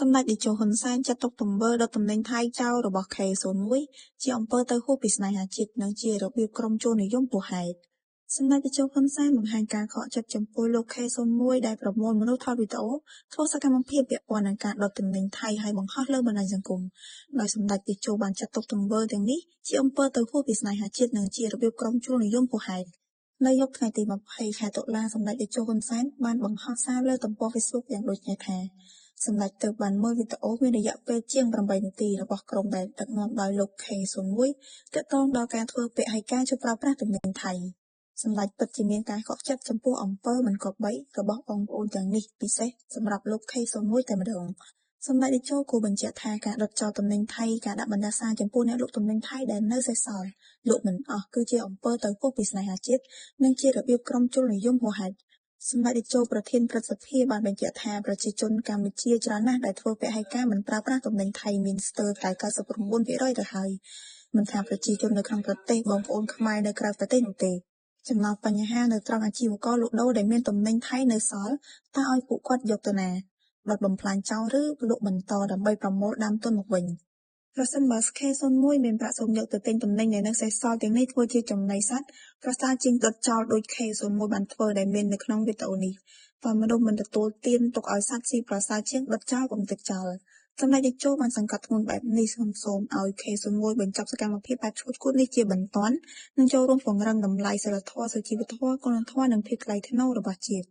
សម្ដេចតេជោហ៊ុនសែនចាត់ទុកទង្វើដុតទំនិញថៃចោលរបស់ K01 ជាអំពើទៅហួសពីស្នេហាជាតិនិងជារបៀបក្រុមជលនិយមហួសហេតុសម្ដេចតេជោហ៊ុនសែនបង្ហាញការខកចិត្តចំពោះលោក K01 ដែលប្រមូលមនុស្សថតវីដេអូធ្វើសកម្មភាពពាក់ព័ន្ធនឹងការដុតទំនិញថៃហើយបង្ហោះលើបណ្ដាញសង្គមដោយសម្ដេចតេជោបានចាត់ទុកទង្វើទាំងនេះជាអំពើទៅហួសពីស្នេហាជាតិនិងជារបៀបក្រុមជលនិយមហួសហេតុនៅយប់ថ្ងៃទី20 ខែតុលាសម្ដេចតេជោហ៊ុនសែនបានបង្ហោះសារលើទំព័រ Facebook យ៉ាងដូចនេះថាសម្ដេចទើបបានមើលវីដេអូមានរយៈពេលជាង8នាទីរបស់ក្រុមដែលដឹកនាំដោយលោក K01 ទាក់ទងដល់ការធ្វើពហិការជួយប្រើប្រាស់ទំនិញថៃសម្ដេចពិតជាមានការខកចិត្តចំពោះអំពើមិនគប្បីរបស់បងប្អូនទាំងនេះពិសេសសម្រាប់លោក K01 តែម្ដងសម្ដេចតេជោគូបញ្ជាក់ថាការដុតចោលទំនិញថៃការដាក់បណ្ដាសាចំពោះអ្នកលក់ទំនិញថៃដែលនៅសេសសល់លក់មិនអស់គឺជាអំពើទៅហួសពីស្នេហាជាតិនិងជារបៀបក្រុមជលនិយមហួសហេតុសម្ដេចតេជោប្រធានព្រឹទ្ធសភាបានបញ្ជាក់ថាប្រជាជនកម្ពុជាច្រើនណាស់ដែលធ្វើពហិការមិនប្រើប្រាស់ទំនិញថៃមានស្ទើរតែ 99% ទៅហើយមិនថាប្រជាជននៅក្នុងប្រទេសបងប្អូនខ្មែរនៅក្រៅប្រទេសនោះទេចំណោទបញ្ហានៅត្រង់អាជីវករលក់ដូរដែលមានទំនិញថៃនៅសល់តើឲ្យពួកគាត់យកទៅណាដុតបំផ្លាញចោលឬលក់បន្តដើម្បីប្រមូលដើមទុនមកវិញប្រសិនបើ K01 មានប្រាក់សូមយកទៅទិញទំនិញដែលនៅសេសសល់ទាំងនេះធ្វើជាចំណីសត្វប្រសើរជាងដុតចោលដូច K01 បានធ្វើដែលមាននៅក្នុងវីដេអូនេះបើមនុស្សមិនទទួលទានទុកឲ្យសត្វស៊ីប្រសើរជាងដុតចោលកុំទឹកចោលសម្ដេចតេជោបានសង្កត់ធ្ងន់បែបនេះសូមឲ្យ K01 បញ្ចប់សកម្មភាពបែបឈួតឈួតនេះជាបន្ទាន់និងចូលរួមពង្រឹងតម្លៃសីលធម៌សុជីវធម៌គុណធម៌និងភាពថ្លៃថ្នូររបស់ជាតិ